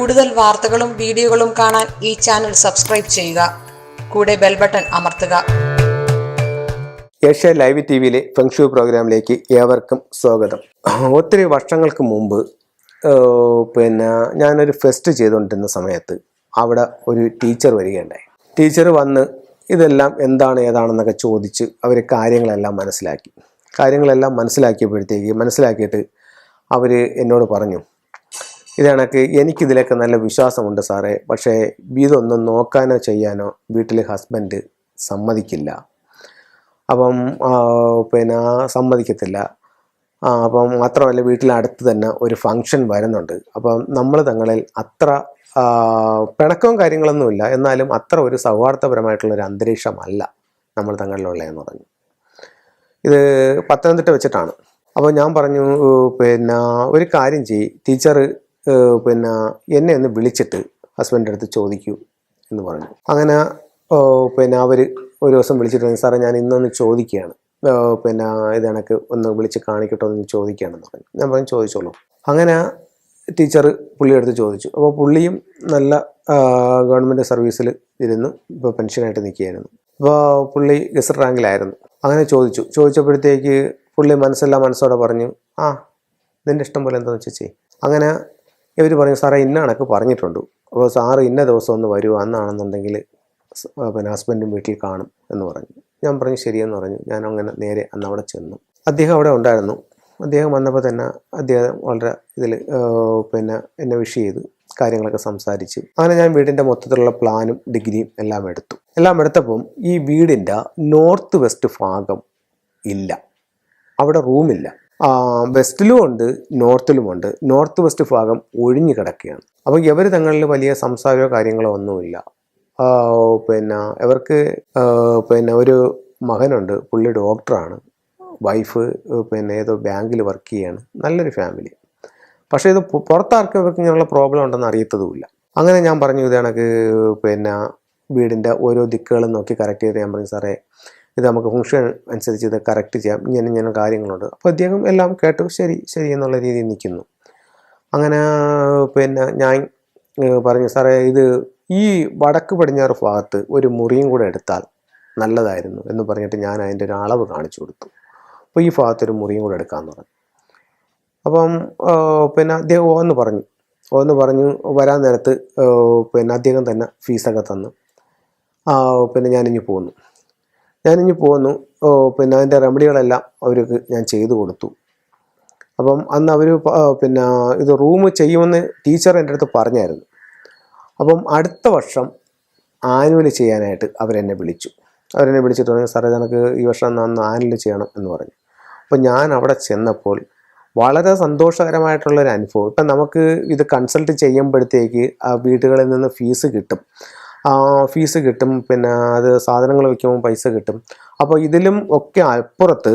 കൂടുതൽ വാർത്തകളും വീഡിയോകളും കാണാൻ ഈ ചാനൽ സബ്സ്ക്രൈബ് ചെയ്യുക. കൂടെ ബെൽ ബട്ടൺ അമർത്തുക. ഏഷ്യ ലൈവ് ടിവിയിലെ ഫെങ്ഷു പ്രോഗ്രാമിലേക്ക് ഏവർക്കും സ്വാഗതം. ഒത്തിരി വർഷങ്ങൾക്ക് മുമ്പ് ഞാനൊരു ഫെസ്റ്റ് ചെയ്തുകൊണ്ടിരുന്ന സമയത്ത് അവിടെ ഒരു ടീച്ചർ വരികയുണ്ടായി. ടീച്ചർ വന്ന് ഇതെല്ലാം എന്താണ് ഏതാണെന്നൊക്കെ ചോദിച്ച് അവർ കാര്യങ്ങളെല്ലാം മനസ്സിലാക്കിയിട്ട് അവർ എന്നോട് പറഞ്ഞു, ഇതണക്ക് എനിക്കിതിലൊക്കെ നല്ല വിശ്വാസമുണ്ട് സാറേ, പക്ഷേ ഇതൊന്നും നോക്കാനോ ചെയ്യാനോ വീട്ടിൽ ഹസ്ബൻഡ് സമ്മതിക്കില്ല. സമ്മതിക്കത്തില്ല. അപ്പം മാത്രമല്ല, വീട്ടിലടുത്ത് തന്നെ ഒരു ഫങ്ഷൻ വരുന്നുണ്ട്. അപ്പം നമ്മൾ തങ്ങളിൽ അത്ര പിണക്കവും കാര്യങ്ങളൊന്നുമില്ല, എന്നാലും അത്ര ഒരു സൗഹാർദ്ദപരമായിട്ടുള്ളൊരു അന്തരീക്ഷമല്ല നമ്മൾ തങ്ങളിലുള്ളതെന്ന് പറഞ്ഞു. ഇത് പത്തനംതിട്ട വെച്ചിട്ടാണ്. അപ്പോൾ ഞാൻ പറഞ്ഞു, ഒരു കാര്യം ചെയ്യ്, ടീച്ചർ എന്നെ ഒന്ന് വിളിച്ചിട്ട് ഹസ്ബൻഡിൻ്റെ അടുത്ത് ചോദിക്കൂ എന്ന് പറഞ്ഞു. അങ്ങനെ അവർ ഒരു ദിവസം വിളിച്ചിട്ട്, സാറേ ഞാൻ ഇന്നൊന്ന് ചോദിക്കുകയാണ്, ഇതണക്ക് ഒന്ന് വിളിച്ച് കാണിക്കട്ടോ എന്ന് ചോദിക്കുകയാണെന്ന് പറഞ്ഞു. ഞാൻ പറഞ്ഞു ചോദിച്ചോളൂ. അങ്ങനെ ടീച്ചർ പുള്ളിയെടുത്ത് ചോദിച്ചു. അപ്പോൾ പുള്ളിയും നല്ല ഗവൺമെൻറ് സർവീസിൽ ഇരുന്നു, ഇപ്പോൾ പെൻഷനായിട്ട് നിൽക്കുകയായിരുന്നു. അപ്പോൾ പുള്ളി ഗസറ്റ് റാങ്കിലായിരുന്നു. അങ്ങനെ ചോദിച്ചപ്പോഴത്തേക്ക് പുള്ളി മനസ്സോടെ പറഞ്ഞു, നിൻ്റെ ഇഷ്ടം പോലെ എന്താണെന്ന് വെച്ചാൽ ചെയ്യും. അങ്ങനെ ഇവർ പറഞ്ഞു, സാറേ ഇന്ന കണക്ക് പറഞ്ഞിട്ടുണ്ട്, അപ്പോൾ സാറ് ഇന്ന ദിവസം ഒന്ന് വരുമോ, അന്നാണെന്നുണ്ടെങ്കിൽ ഹസ്ബൻഡും വീട്ടിൽ കാണും എന്ന് പറഞ്ഞു. ഞാൻ പറഞ്ഞു ശരിയെന്ന് പറഞ്ഞു. ഞാൻ അങ്ങനെ നേരെ അന്ന് അവിടെ ചെന്നു. അദ്ദേഹം അവിടെ ഉണ്ടായിരുന്നു. അദ്ദേഹം വന്നപ്പോൾ തന്നെ അദ്ദേഹം വളരെ എന്നെ വിഷ് ചെയ്ത് കാര്യങ്ങളൊക്കെ സംസാരിച്ച് അങ്ങനെ ഞാൻ വീടിൻ്റെ മൊത്തത്തിലുള്ള പ്ലാനും ഡിഗ്രിയും എല്ലാം എടുത്തപ്പം ഈ വീടിൻ്റെ നോർത്ത് വെസ്റ്റ് ഭാഗം ഇല്ല, അവിടെ റൂമില്ല. വെസ്റ്റിലും ഉണ്ട്, നോർത്തിലുമുണ്ട്. നോർത്ത് വെസ്റ്റ് ഭാഗം ഒഴിഞ്ഞു കിടക്കുകയാണ്. അപ്പം ഇവർ തങ്ങളിൽ വലിയ സംസാരമോ കാര്യങ്ങളോ ഒന്നുമില്ല. ഇവർക്ക് ഒരു മകനുണ്ട്, പുള്ളി ഡോക്ടറാണ്, വൈഫ് ഏതോ ബാങ്കിൽ വർക്ക് ചെയ്യാണ്, നല്ലൊരു ഫാമിലി. പക്ഷേ ഇത് പുറത്താർക്കും ഇവർക്ക് ഇങ്ങനെയുള്ള പ്രോബ്ലം ഉണ്ടെന്ന് അറിയത്തതുമില്ല. അങ്ങനെ ഞാൻ പറഞ്ഞു, ഇത് കണക്ക് വീടിൻ്റെ ഓരോ ദിക്കുകളും നോക്കി കറക്റ്റ് ചെയ്ത് ഞാൻ പറഞ്ഞു, സാറേ ഇത് നമുക്ക് ഫംഗ്ഷൻ അനുസരിച്ച് ഇത് കറക്റ്റ് ചെയ്യാം, ഇങ്ങനെ കാര്യങ്ങളുണ്ട്. അപ്പോൾ അദ്ദേഹം എല്ലാം കേട്ടു, ശരി എന്നുള്ള രീതിയിൽ നിൽക്കുന്നു. അങ്ങനെ ഞാൻ പറഞ്ഞു, സാറേ ഇത് ഈ വടക്ക് പടിഞ്ഞാറ് ഭാഗത്ത് ഒരു മുറിയും കൂടെ എടുത്താൽ നല്ലതായിരുന്നു എന്ന് പറഞ്ഞിട്ട് ഞാൻ അതിൻ്റെ ഒരു അളവ് കാണിച്ചു കൊടുത്തു. അപ്പോൾ ഈ ഭാഗത്തൊരു മുറിയും കൂടെ എടുക്കാമെന്ന് പറഞ്ഞു. അപ്പം അദ്ദേഹം ഓന്ന് പറഞ്ഞു വരാൻ നേരത്ത് അദ്ദേഹം തന്നെ ഫീസൊക്കെ തന്നു. ഞാനിഞ്ഞ് പോന്നു. അതിൻ്റെ റെമഡികളെല്ലാം അവർക്ക് ഞാൻ ചെയ്തു കൊടുത്തു. അപ്പം അന്ന് അവർ ഇത് റൂം ചെയ്യുമെന്ന് ടീച്ചർ എൻ്റെ അടുത്ത് പറഞ്ഞായിരുന്നു. അപ്പം അടുത്ത വർഷം ആനുവൽ ചെയ്യാനായിട്ട് അവരെന്നെ വിളിച്ചിട്ട് പറഞ്ഞു, സാറേ നമുക്ക് ഈ വർഷം ആനുവൽ ചെയ്യണം എന്ന് പറഞ്ഞു. അപ്പം ഞാൻ അവിടെ ചെന്നപ്പോൾ വളരെ സന്തോഷകരമായിട്ടുള്ളൊരു അനുഭവം. ഇപ്പം നമുക്ക് ഇത് കൺസൾട്ട് ചെയ്യുമ്പോഴത്തേക്ക് ആ വീടുകളിൽ നിന്ന് ഫീസ് കിട്ടും, അത് സാധനങ്ങൾ വയ്ക്കുമ്പോൾ പൈസ കിട്ടും. അപ്പോൾ ഇതിലും ഒക്കെ അപ്പുറത്ത്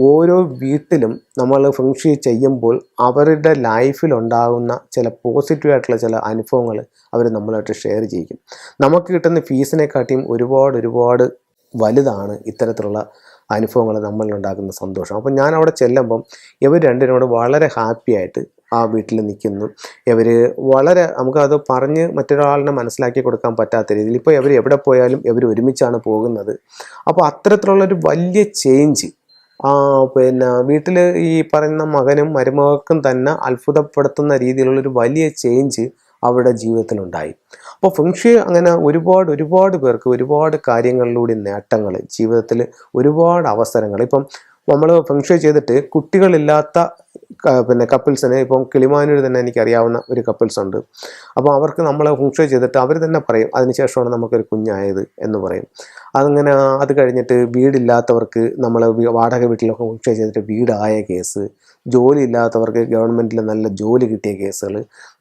ഓരോ വീട്ടിലും നമ്മൾ ഫംഗ്ഷൻ ചെയ്യുമ്പോൾ അവരുടെ ലൈഫിലുണ്ടാകുന്ന ചില പോസിറ്റീവായിട്ടുള്ള ചില അനുഭവങ്ങൾ അവർ നമ്മളായിട്ട് ഷെയർ ചെയ്യും. നമുക്ക് കിട്ടുന്ന ഫീസിനെക്കാട്ടിയും ഒരുപാട് വലുതാണ് ഇത്തരത്തിലുള്ള അനുഭവങ്ങൾ നമ്മളിലുണ്ടാക്കുന്ന സന്തോഷം. അപ്പം ഞാൻ അവിടെ ചെല്ലുമ്പം ഇവർ രണ്ടിനോട് വളരെ ഹാപ്പി ആയിട്ട് ആ വീട്ടിൽ നിൽക്കുന്നു. ഇവർ വളരെ നമുക്കത് പറഞ്ഞ് മറ്റൊരാളിനെ മനസ്സിലാക്കി കൊടുക്കാൻ പറ്റാത്ത രീതിയിൽ ഇപ്പോൾ ഇവർ എവിടെ പോയാലും ഇവർ ഒരുമിച്ചാണ് പോകുന്നത്. അപ്പോൾ അത്തരത്തിലുള്ളൊരു വലിയ ചേഞ്ച് വീട്ടിൽ ഈ പറയുന്ന മകനും മരുമകൾക്കും തന്നെ അത്ഭുതപ്പെടുത്തുന്ന രീതിയിലുള്ളൊരു വലിയ ചേഞ്ച് അവരുടെ ജീവിതത്തിലുണ്ടായി. അപ്പോൾ ഫെങ്ഷി അങ്ങനെ ഒരുപാട് പേർക്ക് ഒരുപാട് കാര്യങ്ങളിലൂടെ നേട്ടങ്ങൾ, ജീവിതത്തിൽ ഒരുപാട് അവസരങ്ങൾ. ഇപ്പം നമ്മൾ ഫെങ്ഷി ചെയ്തിട്ട് കുട്ടികളില്ലാത്ത കപ്പിൾസിന്, ഇപ്പം കിളിമാനൂർ തന്നെ എനിക്കറിയാവുന്ന ഒരു കപ്പിൾസ് ഉണ്ട്. അപ്പോൾ അവർക്ക് നമ്മൾ ഫെങ്ഷി ചെയ്തിട്ട് അവർ തന്നെ പറയും, അതിനുശേഷമാണ് നമുക്കൊരു കുഞ്ഞായത് എന്ന് പറയും. അത് കഴിഞ്ഞിട്ട് വീടില്ലാത്തവർക്ക് നമ്മൾ വാടക വീട്ടിലൊക്കെ ഫെങ്ഷി ചെയ്തിട്ട് വീടായ കേസ്, ജോലി ഇല്ലാത്തവർക്ക് ഗവൺമെൻറ്റിൽ നല്ല ജോലി കിട്ടിയ കേസുകൾ,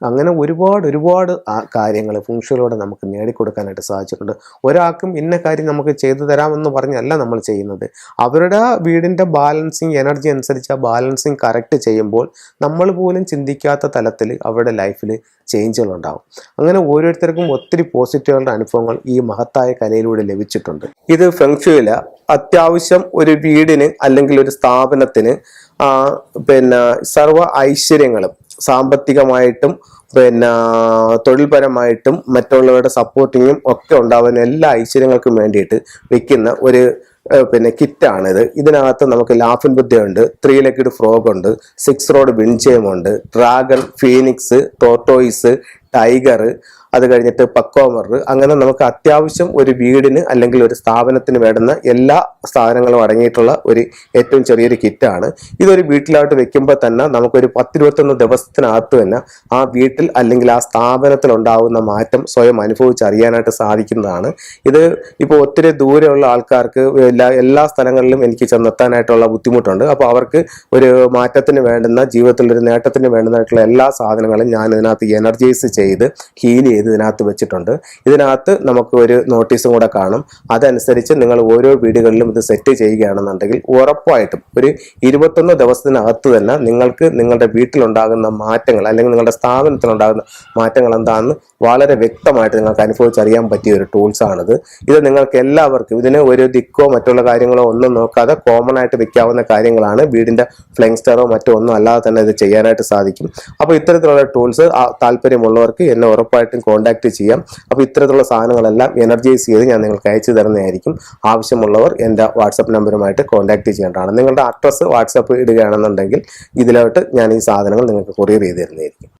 അങ്ങനെ ഒരുപാട് കാര്യങ്ങൾ ഫെങ്ഷിയിലൂടെ നമുക്ക് നേടിക്കൊടുക്കാനായിട്ട് സാധിച്ചിട്ടുണ്ട്. ഒരാൾക്കും ഇന്ന കാര്യം നമുക്ക് ചെയ്തു തരാമെന്ന് പറഞ്ഞല്ല നമ്മൾ ചെയ്യുന്നത്. അവരുടെ വീടിൻ്റെ ബാലൻസിങ് എനർജി അനുസരിച്ച് ആ ബാലൻസിങ് കറക്റ്റ് ചെയ്യുമ്പോൾ നമ്മൾ പോലും ചിന്തിക്കാത്ത തലത്തിൽ അവരുടെ ലൈഫിൽ ചേഞ്ചുകളുണ്ടാകും. അങ്ങനെ ഓരോരുത്തർക്കും ഒത്തിരി പോസിറ്റീവുകളുടെ അനുഭവങ്ങൾ ഈ മഹത്തായ കലയിലൂടെ ലഭിച്ചിട്ടുണ്ട്. ഇത് ഫെങ്ഷുയില അത്യാവശ്യം ഒരു വീടിന് അല്ലെങ്കിൽ ഒരു സ്ഥാപനത്തിന് പിന്നെ സർവ്വ ഐശ്വര്യങ്ങളും സാമ്പത്തികമായിട്ടും പിന്നെ തൊഴിൽപരമായിട്ടും മറ്റുള്ളവരുടെ സപ്പോർട്ടിങ്ങും ഒക്കെ ഉണ്ടാവുന്ന എല്ലാ ഐശ്വര്യങ്ങൾക്കും വേണ്ടിയിട്ട് വെക്കുന്ന ഒരു പിന്നെ കിറ്റാണിത്. ഇതിനകത്ത് നമുക്ക് ലാഫിൻ ബുദ്ധയുണ്ട്, 3 ലെഗ്ഡ് ഫ്രോഗ് ഉണ്ട്, 6 റോഡ് വിൻചെയിം ഉണ്ട്, ഡ്രാഗൺ, ഫീനിക്സ്, ടോർട്ടോയിസ്, ടൈഗർ, അത് കഴിഞ്ഞിട്ട് പക്കോമർ, അങ്ങനെ നമുക്ക് അത്യാവശ്യം ഒരു വീടിന് അല്ലെങ്കിൽ ഒരു സ്ഥാപനത്തിന് വേണ്ടുന്ന എല്ലാ സാധനങ്ങളും അടങ്ങിയിട്ടുള്ള ഒരു ഏറ്റവും ചെറിയൊരു കിറ്റാണ്. ഇതൊരു വീട്ടിലോട്ട് വെക്കുമ്പോൾ തന്നെ നമുക്കൊരു 10-21 ദിവസത്തിനകത്ത് തന്നെ ആ വീട്ടിൽ അല്ലെങ്കിൽ ആ സ്ഥാപനത്തിൽ ഉണ്ടാകുന്ന മാറ്റം സ്വയം അനുഭവിച്ചറിയാനായിട്ട് സാധിക്കുന്നതാണ്. ഇത് ഇപ്പോൾ ഒത്തിരി ദൂരെയുള്ള ആൾക്കാർക്ക് എല്ലാ സ്ഥലങ്ങളിലും എനിക്ക് ചെന്നെത്താനായിട്ടുള്ള ബുദ്ധിമുട്ടുണ്ട്. അപ്പോൾ അവർക്ക് ഒരു മാറ്റത്തിന് വേണ്ടുന്ന, ജീവിതത്തിൽ ഒരു നേട്ടത്തിന് വേണ്ടുന്നതായിട്ടുള്ള എല്ലാ സാധനങ്ങളും ഞാൻ ഇതിനകത്ത് എനർജൈസ് ചെയ്ത് ഹീൽ ചെയ്ത് ഇതിനകത്ത് വെച്ചിട്ടുണ്ട്. ഇതിനകത്ത് നമുക്ക് ഒരു നോട്ടീസും കൂടെ കാണും. അതനുസരിച്ച് നിങ്ങൾ ഓരോ വീടുകളിലും ഇത് സെറ്റ് ചെയ്യുകയാണെന്നുണ്ടെങ്കിൽ ഉറപ്പായിട്ടും ഒരു 21 ദിവസത്തിനകത്ത് തന്നെ നിങ്ങൾക്ക് നിങ്ങളുടെ വീട്ടിലുണ്ടാകുന്ന മാറ്റങ്ങൾ അല്ലെങ്കിൽ നിങ്ങളുടെ സ്ഥാപനത്തിലുണ്ടാകുന്ന മാറ്റങ്ങൾ എന്താണെന്ന് വളരെ വ്യക്തമായിട്ട് നിങ്ങൾക്ക് അനുഭവിച്ചറിയാൻ പറ്റിയ ഒരു ടൂൾസാണിത്. ഇത് നിങ്ങൾക്ക് എല്ലാവർക്കും, ഇതിന് ഒരു ദിക്കോ മറ്റുള്ള കാര്യങ്ങളോ ഒന്നും നോക്കാതെ കോമൺ ആയിട്ട് വെക്കാവുന്ന കാര്യങ്ങളാണ്. വീടിൻ്റെ ഫ്ലെയിങ് സ്റ്റാറോ മറ്റോ ഒന്നും അല്ലാതെ തന്നെ ഇത് ചെയ്യാനായിട്ട് സാധിക്കും. അപ്പോൾ ഇത്തരത്തിലുള്ള ടൂൾസ് താല്പര്യമുള്ളവർക്ക് എന്നെ ഉറപ്പായിട്ടും കോൺടാക്ട് ചെയ്യാം. അപ്പോൾ ഇത്തരത്തിലുള്ള സാധനങ്ങളെല്ലാം എനർജൈസ് ചെയ്ത് ഞാൻ നിങ്ങൾക്ക് അയച്ചു തരുന്നതായിരിക്കും. ആവശ്യമുള്ളവർ എൻ്റെ വാട്സപ്പ് നമ്പറുമായിട്ട് കോൺടാക്ട് ചെയ്യേണ്ടതാണ്. നിങ്ങളുടെ അഡ്രസ്സ് വാട്സപ്പ് ഇടുകയാണെന്നുണ്ടെങ്കിൽ ഇതിലോട്ട് ഞാൻ ഈ സാധനങ്ങൾ നിങ്ങൾക്ക് കൊറിയർ ചെയ്ത് തരുന്നതായിരിക്കും.